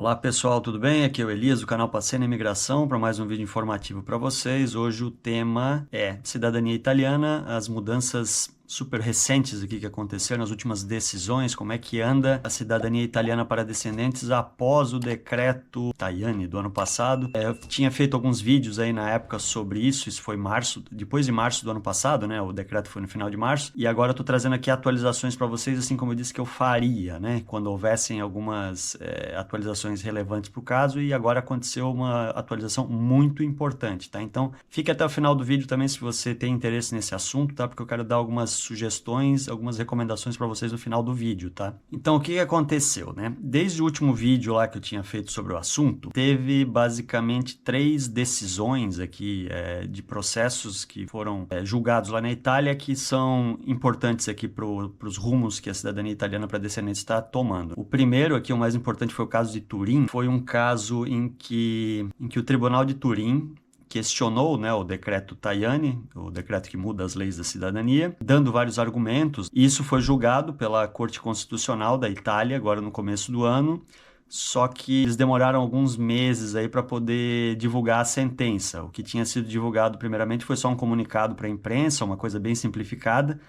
Olá pessoal, tudo bem? Aqui é o Elias do canal Passei na Imigração para mais um vídeo informativo para vocês. Hoje o tema é cidadania italiana, as mudanças super recentes aqui que aconteceram, as últimas decisões, como é que anda a cidadania italiana para descendentes após o decreto Tajani do ano passado. Eu tinha feito alguns vídeos aí na época sobre isso foi março, depois de março do ano passado, né? O decreto foi no final de março, e agora eu tô trazendo aqui atualizações para vocês, assim como eu disse que eu faria, né? Quando houvessem algumas atualizações relevantes para o caso, e agora aconteceu uma atualização muito importante, tá? Então, fique até o final do vídeo também se você tem interesse nesse assunto, tá? Porque eu quero dar algumas sugestões, algumas recomendações para vocês no final do vídeo, tá? Então, o que aconteceu, né? Desde o último vídeo lá que eu tinha feito sobre o assunto, teve basicamente 3 decisões aqui de processos que foram julgados lá na Itália que são importantes aqui para os rumos que a cidadania italiana para descendentes está tomando. O primeiro aqui, o mais importante, foi o caso de Turim. Foi um caso em que o Tribunal de Turim questionou, né, o decreto Tajani, o decreto que muda as leis da cidadania, dando vários argumentos. Isso foi julgado pela Corte Constitucional da Itália, agora no começo do ano, só que eles demoraram alguns meses aí para poder divulgar a sentença. O que tinha sido divulgado primeiramente foi só um comunicado para a imprensa, uma coisa bem simplificada,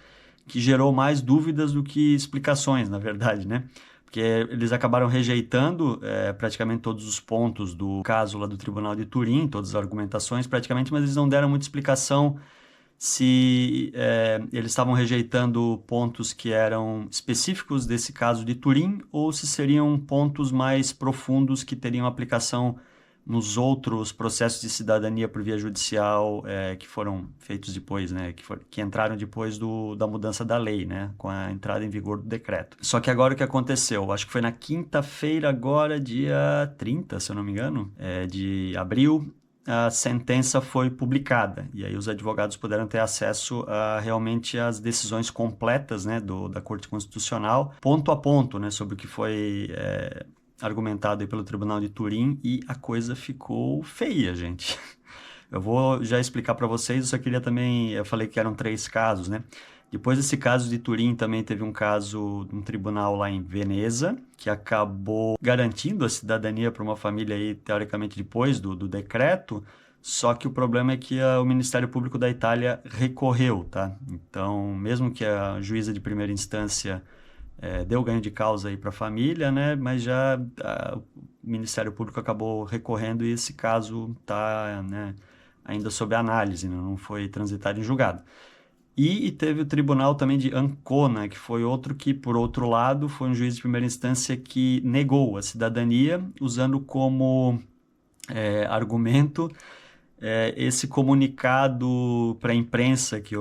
que gerou mais dúvidas do que explicações, na verdade, né? Porque eles acabaram rejeitando praticamente todos os pontos do caso lá do Tribunal de Turim, todas as argumentações praticamente, mas eles não deram muita explicação se eles estavam rejeitando pontos que eram específicos desse caso de Turim ou se seriam pontos mais profundos que teriam aplicação nos outros processos de cidadania por via judicial que foram feitos depois, né, que entraram depois da mudança da lei, né, com a entrada em vigor do decreto. Só que agora o que aconteceu? Acho que foi na quinta-feira agora, dia 30, se eu não me engano, de abril, a sentença foi publicada, e aí os advogados puderam ter acesso a realmente as decisões completas, né, da Corte Constitucional, ponto a ponto, né, sobre o que foi argumentado aí pelo Tribunal de Turim, e a coisa ficou feia, gente. Eu vou já explicar para vocês, eu só queria também, eu falei que eram 3 casos, né? Depois desse caso de Turim, também teve um caso de um tribunal lá em Veneza, que acabou garantindo a cidadania para uma família aí, teoricamente, depois do decreto, só que o problema é que o Ministério Público da Itália recorreu, tá? Então, mesmo que a juíza de primeira instância deu ganho de causa aí para a família, né? Mas já o Ministério Público acabou recorrendo e esse caso está, né, ainda sob análise, né? Não foi transitado em julgado. E teve o tribunal também de Ancona, que foi outro que, por outro lado, foi um juiz de primeira instância que negou a cidadania, usando como argumento esse comunicado para a imprensa que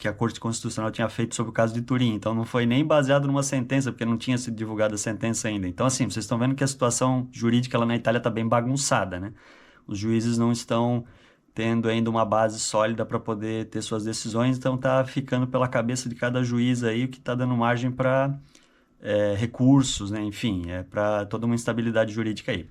a Corte Constitucional tinha feito sobre o caso de Turim. Então, não foi nem baseado numa sentença, porque não tinha sido divulgada a sentença ainda. Então, assim, vocês estão vendo que a situação jurídica lá na Itália está bem bagunçada, né? Os juízes não estão tendo ainda uma base sólida para poder ter suas decisões, então está ficando pela cabeça de cada juiz aí, o que está dando margem para recursos, né? Enfim, para toda uma instabilidade jurídica aí.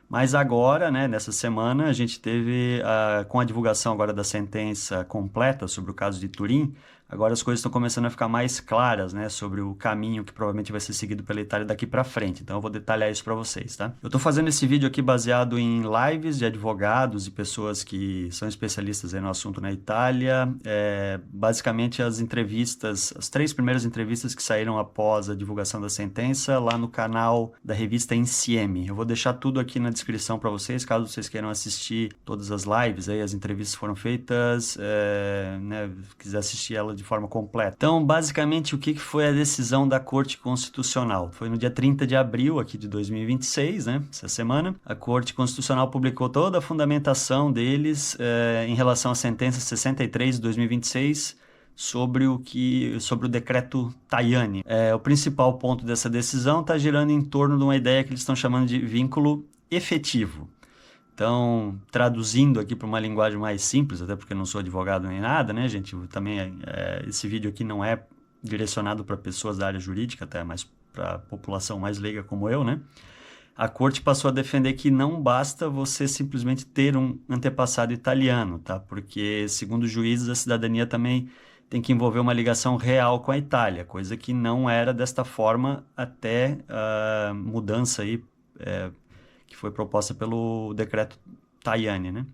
Mas agora, né, nessa semana, a gente teve, com a divulgação agora da sentença completa sobre o caso de Turim, agora as coisas estão começando a ficar mais claras, né, sobre o caminho que provavelmente vai ser seguido pela Itália daqui para frente. Então eu vou detalhar isso para vocês, tá? Eu estou fazendo esse vídeo aqui baseado em lives de advogados e pessoas que são especialistas aí no assunto na Itália. Basicamente as entrevistas, as 3 primeiras entrevistas que saíram após a divulgação da sentença lá no canal da revista Insieme. Eu vou deixar tudo aqui na descrição para vocês, caso vocês queiram assistir todas as lives, aí as entrevistas foram feitas, né, quiser assistir ela de forma completa. Então, basicamente, o que foi a decisão da Corte Constitucional? Foi no dia 30 de abril aqui de 2026, né, essa semana, a Corte Constitucional publicou toda a fundamentação deles em relação à sentença 63 de 2026, sobre o decreto Tajani. O principal ponto dessa decisão está girando em torno de uma ideia que eles estão chamando de vínculo efetivo. Então, traduzindo aqui para uma linguagem mais simples, até porque eu não sou advogado nem nada, né, gente? Também esse vídeo aqui não é direcionado para pessoas da área jurídica, até mais para a população mais leiga como eu, né? A corte passou a defender que não basta você simplesmente ter um antepassado italiano, tá? Porque, segundo os juízes, a cidadania também tem que envolver uma ligação real com a Itália, coisa que não era desta forma até a mudança aí que foi proposta pelo decreto Tajani, né?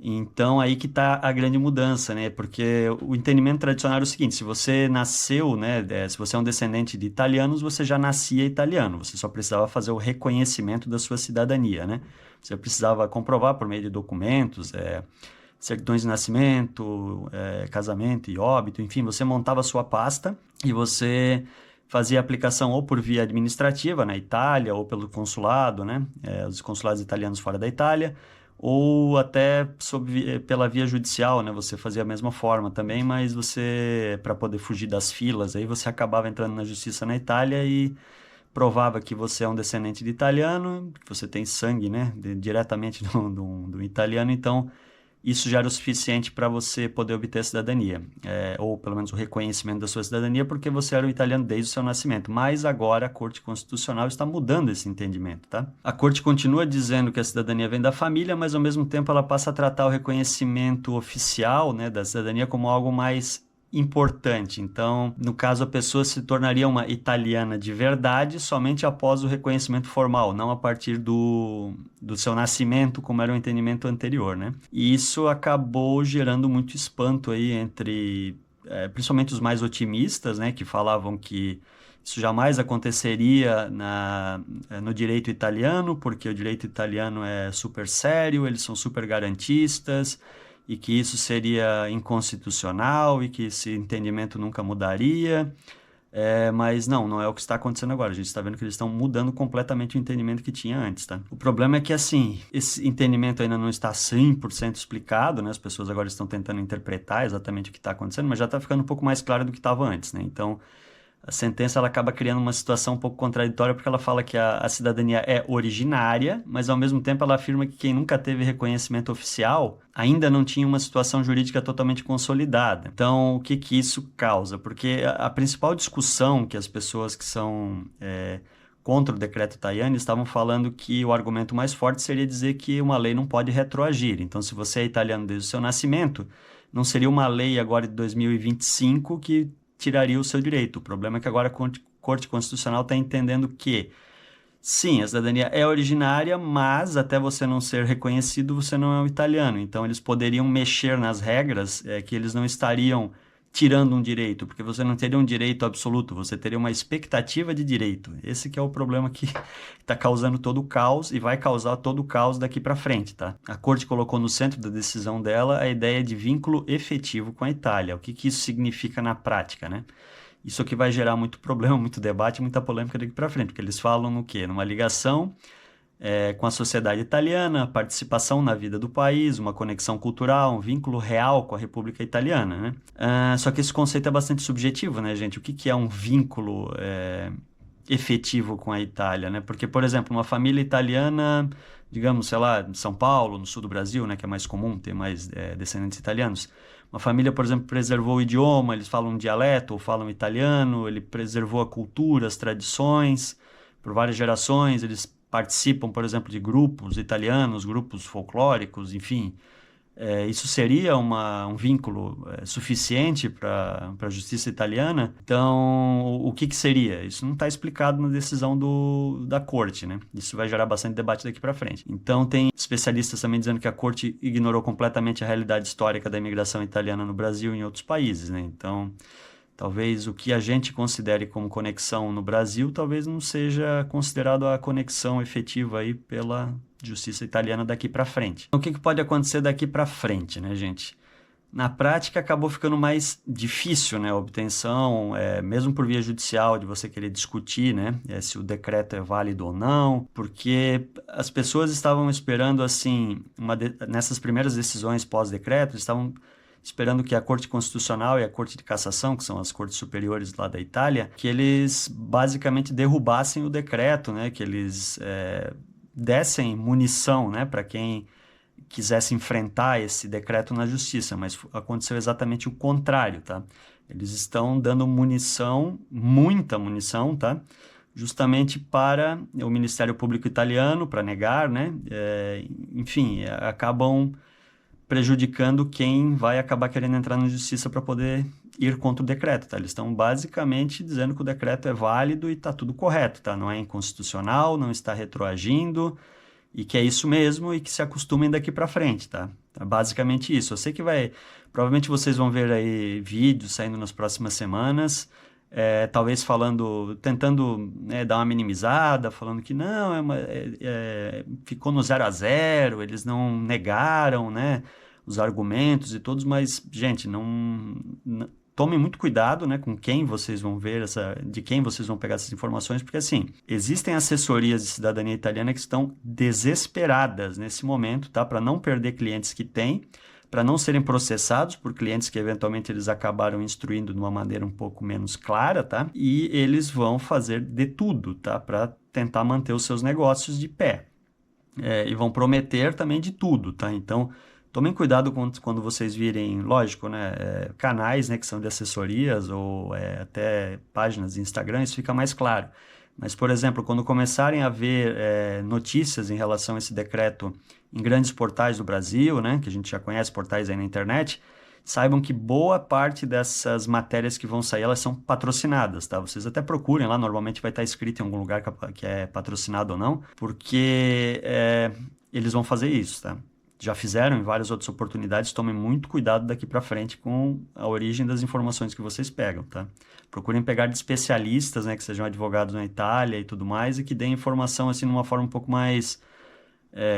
Então, aí que está a grande mudança, né? Porque o entendimento tradicional é o seguinte: se você nasceu, né? Se você é um descendente de italianos, você já nascia italiano. Você só precisava fazer o reconhecimento da sua cidadania, né? Você precisava comprovar por meio de documentos, certidões de nascimento, casamento e óbito, enfim, você montava a sua pasta e você fazia aplicação ou por via administrativa na Itália ou pelo consulado, né? Os consulados italianos fora da Itália, ou até pela via judicial, né? Você fazia a mesma forma também, mas você, para poder fugir das filas, aí você acabava entrando na justiça na Itália e provava que você é um descendente de italiano, que você tem sangue, né? Diretamente do italiano, então isso já era o suficiente para você poder obter a cidadania, ou pelo menos o reconhecimento da sua cidadania, porque você era um italiano desde o seu nascimento. Mas agora a Corte Constitucional está mudando esse entendimento, tá? A Corte continua dizendo que a cidadania vem da família, mas ao mesmo tempo ela passa a tratar o reconhecimento oficial, né, da cidadania como algo mais importante. Então, no caso, a pessoa se tornaria uma italiana de verdade somente após o reconhecimento formal, não a partir do seu nascimento, como era o entendimento anterior, né? E isso acabou gerando muito espanto aí entre, principalmente os mais otimistas, né, que falavam que isso jamais aconteceria no direito italiano, porque o direito italiano é super sério, eles são super garantistas, e que isso seria inconstitucional e que esse entendimento nunca mudaria. Mas não é o que está acontecendo agora. A gente está vendo que eles estão mudando completamente o entendimento que tinha antes, tá? O problema é que, assim, esse entendimento ainda não está 100% explicado, né? As pessoas agora estão tentando interpretar exatamente o que está acontecendo, mas já está ficando um pouco mais claro do que estava antes, né? Então, a sentença ela acaba criando uma situação um pouco contraditória, porque ela fala que a cidadania é originária, mas ao mesmo tempo ela afirma que quem nunca teve reconhecimento oficial ainda não tinha uma situação jurídica totalmente consolidada. Então, o que isso causa? Porque a principal discussão que as pessoas que são contra o decreto Tajani estavam falando que o argumento mais forte seria dizer que uma lei não pode retroagir. Então, se você é italiano desde o seu nascimento, não seria uma lei agora de 2025 que tiraria o seu direito. O problema é que agora a Corte Constitucional está entendendo que, sim, a cidadania é originária, mas até você não ser reconhecido, você não é um italiano. Então, eles poderiam mexer nas regras que eles não estariam tirando um direito, porque você não teria um direito absoluto, você teria uma expectativa de direito. Esse que é o problema que está causando todo o caos e vai causar todo o caos daqui para frente, tá? A Corte colocou no centro da decisão dela a ideia de vínculo efetivo com a Itália. O que isso significa na prática, né? Isso aqui vai gerar muito problema, muito debate, muita polêmica daqui para frente, porque eles falam no quê? Numa ligação com a sociedade italiana, participação na vida do país, uma conexão cultural, um vínculo real com a República Italiana, né? Só que esse conceito é bastante subjetivo, né, gente? O que é um vínculo efetivo com a Itália, né? Porque, por exemplo, uma família italiana, digamos, sei lá, de São Paulo, no sul do Brasil, né, que é mais comum ter mais descendentes italianos. Uma família, por exemplo, preservou o idioma, eles falam um dialeto ou falam italiano, ele preservou a cultura, as tradições, por várias gerações, eles participam, por exemplo, de grupos italianos, grupos folclóricos, enfim. Isso seria um vínculo suficiente para a justiça italiana? Então, o que seria? Isso não está explicado na decisão da Corte, né? Isso vai gerar bastante debate daqui para frente. Então, tem especialistas também dizendo que a Corte ignorou completamente a realidade histórica da imigração italiana no Brasil e em outros países, né? Então, talvez o que a gente considere como conexão no Brasil, talvez não seja considerado a conexão efetiva aí pela justiça italiana daqui para frente. Então, o que pode acontecer daqui para frente, né, gente? Na prática, acabou ficando mais difícil, né, a obtenção, mesmo por via judicial, de você querer discutir, né, se o decreto é válido ou não, porque as pessoas estavam esperando, assim, nessas primeiras decisões pós-decreto, estavam esperando que a Corte Constitucional e a Corte de Cassação, que são as cortes superiores lá da Itália, que eles basicamente derrubassem o decreto, né? Que eles dessem munição, né? Para quem quisesse enfrentar esse decreto na justiça, mas aconteceu exatamente o contrário, tá? Eles estão dando munição, muita munição, tá? Justamente para o Ministério Público italiano, para negar, né? Enfim, acabam prejudicando quem vai acabar querendo entrar na justiça para poder ir contra o decreto, tá? Eles estão basicamente dizendo que o decreto é válido e está tudo correto, tá? Não é inconstitucional, não está retroagindo, e que é isso mesmo e que se acostumem daqui para frente, tá? É basicamente isso. Eu sei que provavelmente vocês vão ver aí vídeos saindo nas próximas semanas, talvez tentando, né, dar uma minimizada, falando que não, ficou no 0-0, eles não negaram, né, os argumentos e todos, mas, gente, tomem muito cuidado, né, com quem vocês vão ver de quem vocês vão pegar essas informações, porque assim, existem assessorias de cidadania italiana que estão desesperadas nesse momento, tá, para não perder clientes que têm, para não serem processados por clientes que eventualmente eles acabaram instruindo de uma maneira um pouco menos clara, tá? E eles vão fazer de tudo, tá, para tentar manter os seus negócios de pé. E vão prometer também de tudo, tá? Então, tomem cuidado quando vocês virem, lógico, né, canais, né, que são de assessorias ou até páginas de Instagram, isso fica mais claro. Mas, por exemplo, quando começarem a ver notícias em relação a esse decreto em grandes portais do Brasil, né, que a gente já conhece, portais aí na internet, saibam que boa parte dessas matérias que vão sair, elas são patrocinadas, tá? Vocês até procurem lá, normalmente vai estar escrito em algum lugar que é patrocinado ou não, porque eles vão fazer isso, tá? Já fizeram em várias outras oportunidades, tomem muito cuidado daqui para frente com a origem das informações que vocês pegam, tá? Procurem pegar de especialistas, né, que sejam advogados na Itália e tudo mais, e que deem informação assim de uma forma um pouco mais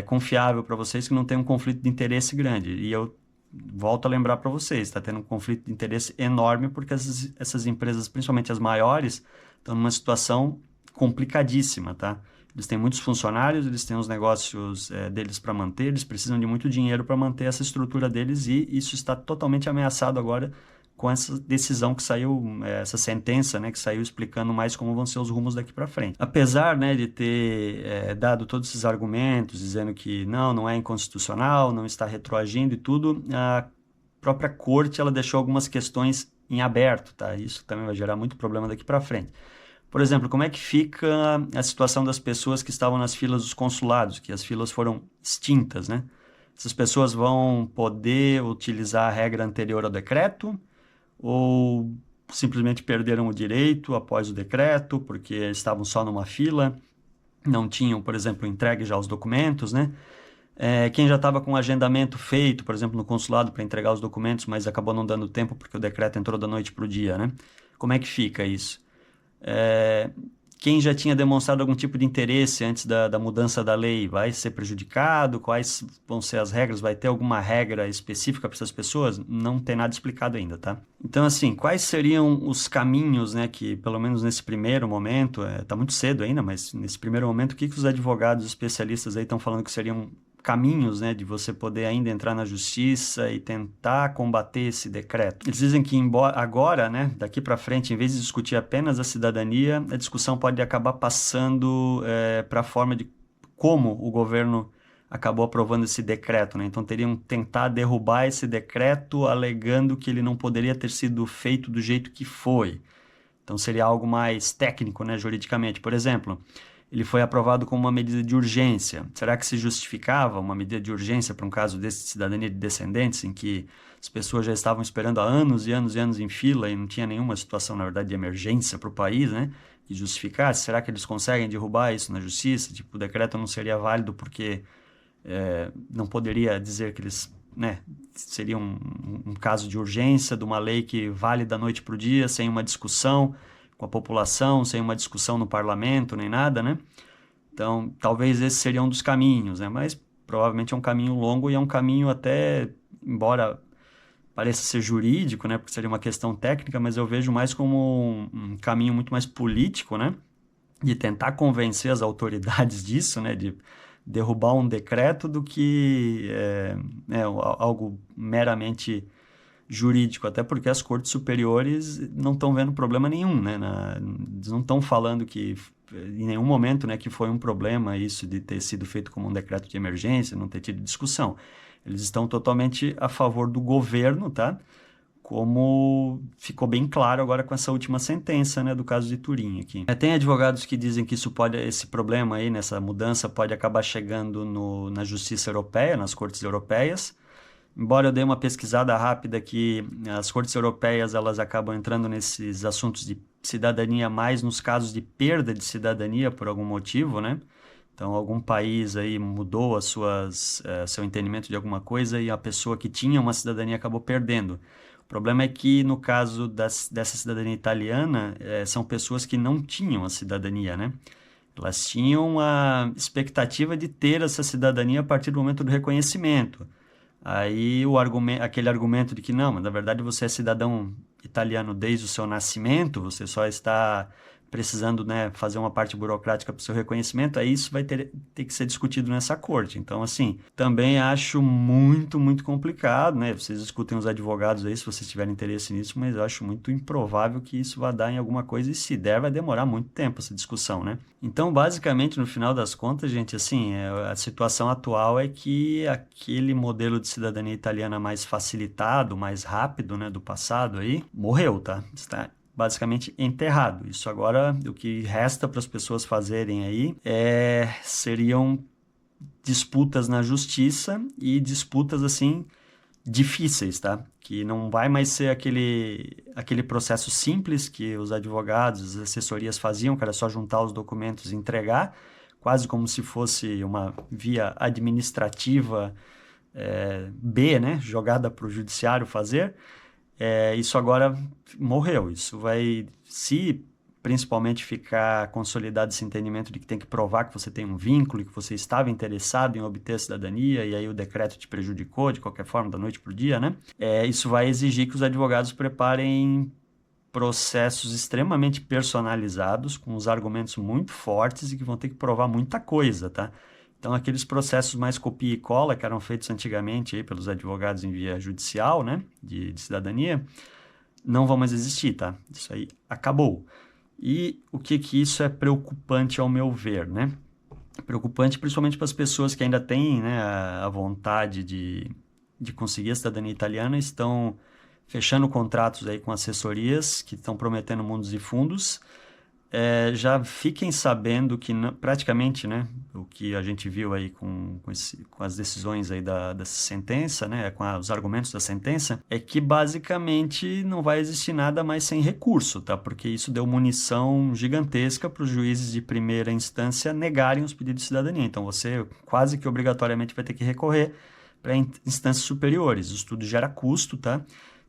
confiável para vocês, que não tenham um conflito de interesse grande. E eu volto a lembrar para vocês, está tendo um conflito de interesse enorme porque essas empresas, principalmente as maiores, estão numa situação complicadíssima, tá? Eles têm muitos funcionários, eles têm os negócios deles para manter, eles precisam de muito dinheiro para manter essa estrutura deles e isso está totalmente ameaçado agora com essa decisão que saiu, essa sentença, né, que saiu explicando mais como vão ser os rumos daqui para frente. Apesar, né, de ter dado todos esses argumentos, dizendo que não é inconstitucional, não está retroagindo e tudo, a própria corte ela deixou algumas questões em aberto, tá? Isso também vai gerar muito problema daqui para frente. Por exemplo, como é que fica a situação das pessoas que estavam nas filas dos consulados, que as filas foram extintas, né? Essas pessoas vão poder utilizar a regra anterior ao decreto ou simplesmente perderam o direito após o decreto porque estavam só numa fila, não tinham, por exemplo, entregue já os documentos, né? Quem já estava com o agendamento feito, por exemplo, no consulado para entregar os documentos, mas acabou não dando tempo porque o decreto entrou da noite para o dia, né? Como é que fica isso? Quem já tinha demonstrado algum tipo de interesse antes da mudança da lei vai ser prejudicado? Quais vão ser as regras? Vai ter alguma regra específica para essas pessoas? Não tem nada explicado ainda, tá? Então, assim, quais seriam os caminhos, né, que pelo menos nesse primeiro momento, tá muito cedo ainda, mas nesse primeiro momento, o que os advogados especialistas aí estão falando que seriam caminhos, né, de você poder ainda entrar na justiça e tentar combater esse decreto. Eles dizem que agora, né, daqui para frente, em vez de discutir apenas a cidadania, a discussão pode acabar passando para a forma de como o governo acabou aprovando esse decreto, né? Então teriam tentar derrubar esse decreto alegando que ele não poderia ter sido feito do jeito que foi. Então seria algo mais técnico, né, juridicamente. Por exemplo, ele foi aprovado como uma medida de urgência. Será que se justificava uma medida de urgência para um caso desse de cidadania de descendentes, em que as pessoas já estavam esperando há anos e anos e anos em fila e não tinha nenhuma situação, na verdade, de emergência para o país, né, que justificasse? Será que eles conseguem derrubar isso na justiça? Tipo, o decreto não seria válido porque não poderia dizer que eles, né, seria um caso de urgência de uma lei que vale da noite para o dia, sem uma discussão com a população, sem uma discussão no parlamento, nem nada, né? Então, talvez esse seria um dos caminhos, né? Mas provavelmente é um caminho longo e é um caminho até, embora pareça ser jurídico, né? Porque seria uma questão técnica, mas eu vejo mais como um caminho muito mais político, né? De tentar convencer as autoridades disso, né? De derrubar um decreto do que algo meramente jurídico, até porque as cortes superiores não estão vendo problema nenhum, né? Eles não estão falando que em nenhum momento, né, que foi um problema isso de ter sido feito como um decreto de emergência, não ter tido discussão. Eles estão totalmente a favor do governo, tá? Como ficou bem claro agora com essa última sentença, né, do caso de Turim aqui. Tem advogados que dizem que esse problema aí, nessa mudança, pode acabar chegando na Justiça Europeia, nas cortes europeias. Embora eu dê uma pesquisada rápida que as cortes europeias elas acabam entrando nesses assuntos de cidadania mais nos casos de perda de cidadania por algum motivo, né? Então, algum país aí mudou seu entendimento de alguma coisa e a pessoa que tinha uma cidadania acabou perdendo. O problema é que, no caso dessa cidadania italiana, são pessoas que não tinham a cidadania, né? Elas tinham a expectativa de ter essa cidadania a partir do momento do reconhecimento. Aí aquele argumento de que não, mas na verdade você é cidadão italiano desde o seu nascimento, você só está precisando, né, fazer uma parte burocrática para o seu reconhecimento, aí isso vai ter que ser discutido nessa corte. Então, assim, também acho muito, muito complicado, né? Vocês escutem os advogados aí se vocês tiverem interesse nisso, mas eu acho muito improvável que isso vá dar em alguma coisa e se der, vai demorar muito tempo essa discussão, né? Então, basicamente, no final das contas, gente, assim, a situação atual é que aquele modelo de cidadania italiana mais facilitado, mais rápido, né, do passado aí, morreu, tá? Está basicamente enterrado. Isso agora, o que resta para as pessoas fazerem aí seriam disputas na justiça e disputas, assim, difíceis, tá? Que não vai mais ser aquele processo simples que os advogados, as assessorias faziam, que era só juntar os documentos e entregar, quase como se fosse uma via administrativa B, né? Jogada para o judiciário fazer. Isso agora morreu. Isso vai, se principalmente ficar consolidado esse entendimento de que tem que provar que você tem um vínculo e que você estava interessado em obter a cidadania e aí o decreto te prejudicou de qualquer forma, da noite para o dia, né? Isso vai exigir que os advogados preparem processos extremamente personalizados, com os argumentos muito fortes e que vão ter que provar muita coisa, tá? Então, aqueles processos mais copia e cola que eram feitos antigamente aí pelos advogados em via judicial, né, de cidadania, não vão mais existir, tá? Isso aí acabou. E o que isso é preocupante ao meu ver, né? Preocupante principalmente para as pessoas que ainda têm, né, a vontade de conseguir a cidadania italiana, estão fechando contratos aí com assessorias que estão prometendo mundos e fundos. Já fiquem sabendo que praticamente, né, o que a gente viu aí com as decisões aí dessa sentença, né, com os argumentos da sentença, é que basicamente não vai existir nada mais sem recurso, tá? Porque isso deu munição gigantesca para os juízes de primeira instância negarem os pedidos de cidadania. Então você quase que obrigatoriamente vai ter que recorrer para instâncias superiores. Isso tudo gera custo, tá?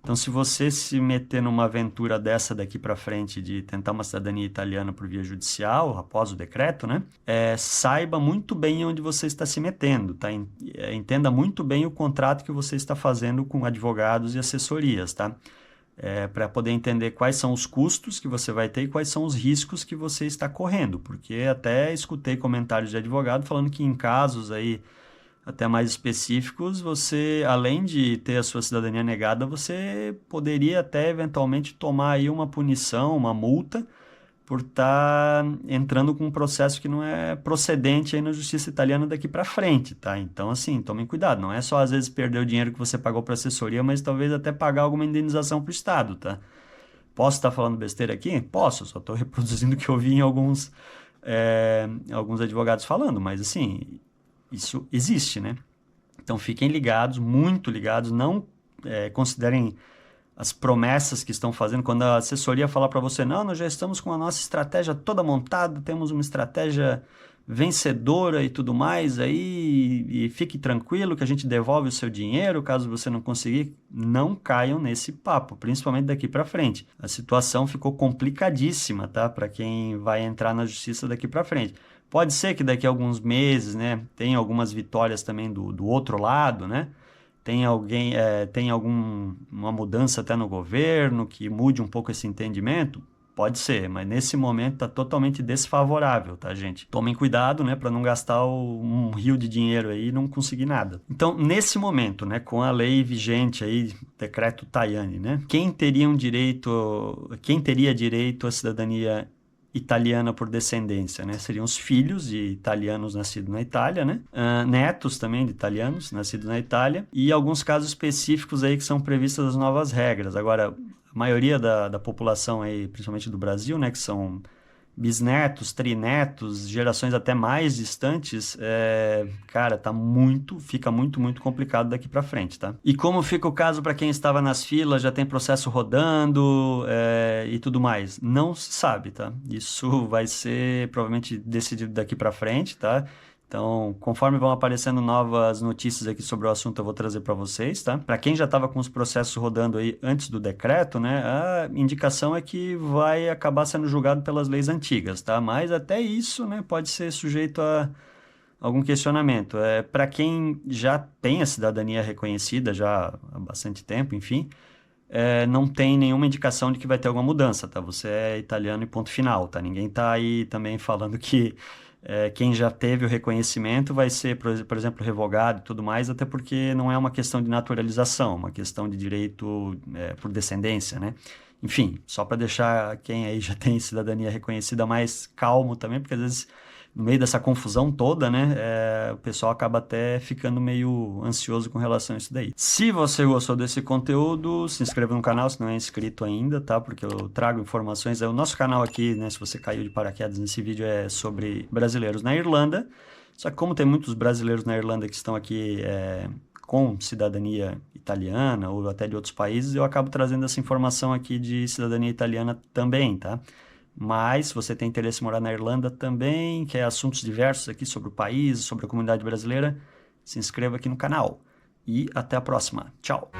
Então, se você se meter numa aventura dessa daqui para frente de tentar uma cidadania italiana por via judicial, após o decreto, né? Saiba muito bem onde você está se metendo, tá? Entenda muito bem o contrato que você está fazendo com advogados e assessorias, tá? Para poder entender quais são os custos que você vai ter e quais são os riscos que você está correndo, porque até escutei comentários de advogado falando que em casos aí até mais específicos, você, além de ter a sua cidadania negada, você poderia até eventualmente tomar aí uma punição, uma multa, por estar entrando com um processo que não é procedente aí na justiça italiana daqui para frente, tá? Então, assim, tomem cuidado, não é só às vezes perder o dinheiro que você pagou para assessoria, mas talvez até pagar alguma indenização para o Estado, tá? Posso estar falando besteira aqui? Posso, só estou reproduzindo o que eu vi em alguns advogados falando, mas assim, isso existe, né? Então fiquem ligados, muito ligados, não considerem as promessas que estão fazendo. Quando a assessoria falar para você, não, nós já estamos com a nossa estratégia toda montada, temos uma estratégia vencedora e tudo mais, aí e fique tranquilo que a gente devolve o seu dinheiro caso você não conseguir, não caiam nesse papo, principalmente daqui para frente. A situação ficou complicadíssima, tá? Para quem vai entrar na justiça daqui para frente. Pode ser que daqui a alguns meses, né, tenha algumas vitórias também do outro lado, né? Tem alguma mudança até no governo que mude um pouco esse entendimento? Pode ser, mas nesse momento está totalmente desfavorável, tá, gente? Tomem cuidado, né, para não gastar um rio de dinheiro aí e não conseguir nada. Então, nesse momento, né, com a lei vigente aí, decreto Tajani, né, quem teria direito à cidadania italiana por descendência, né? Seriam os filhos de italianos nascidos na Itália, né? Netos também de italianos nascidos na Itália e alguns casos específicos aí que são previstas as novas regras. Agora, a maioria da população aí, principalmente do Brasil, né? Que são bisnetos, trinetos, gerações até mais distantes, cara, fica muito complicado daqui para frente, tá? E como fica o caso para quem estava nas filas, já tem processo rodando, e tudo mais? Não se sabe, tá? Isso vai ser provavelmente decidido daqui para frente, tá? Então, conforme vão aparecendo novas notícias aqui sobre o assunto, eu vou trazer para vocês, tá? Para quem já estava com os processos rodando aí antes do decreto, né? A indicação é que vai acabar sendo julgado pelas leis antigas, tá? Mas até isso, né, pode ser sujeito a algum questionamento. Para quem já tem a cidadania reconhecida já há bastante tempo, enfim, não tem nenhuma indicação de que vai ter alguma mudança, tá? Você é italiano e ponto final, tá? Ninguém tá aí também falando que quem já teve o reconhecimento vai ser, por exemplo, revogado e tudo mais, até porque não é uma questão de naturalização, é uma questão de direito por descendência, né? Enfim, só para deixar quem aí já tem cidadania reconhecida mais calmo também, porque às vezes no meio dessa confusão toda, né, o pessoal acaba até ficando meio ansioso com relação a isso daí. Se você gostou desse conteúdo, se inscreva no canal se não é inscrito ainda, tá? Porque eu trago informações. O nosso canal aqui, né, se você caiu de paraquedas nesse vídeo, é sobre brasileiros na Irlanda. Só que como tem muitos brasileiros na Irlanda que estão aqui com cidadania italiana ou até de outros países, eu acabo trazendo essa informação aqui de cidadania italiana também, tá? Mas, se você tem interesse em morar na Irlanda também, quer assuntos diversos aqui sobre o país, sobre a comunidade brasileira, se inscreva aqui no canal. E até a próxima. Tchau!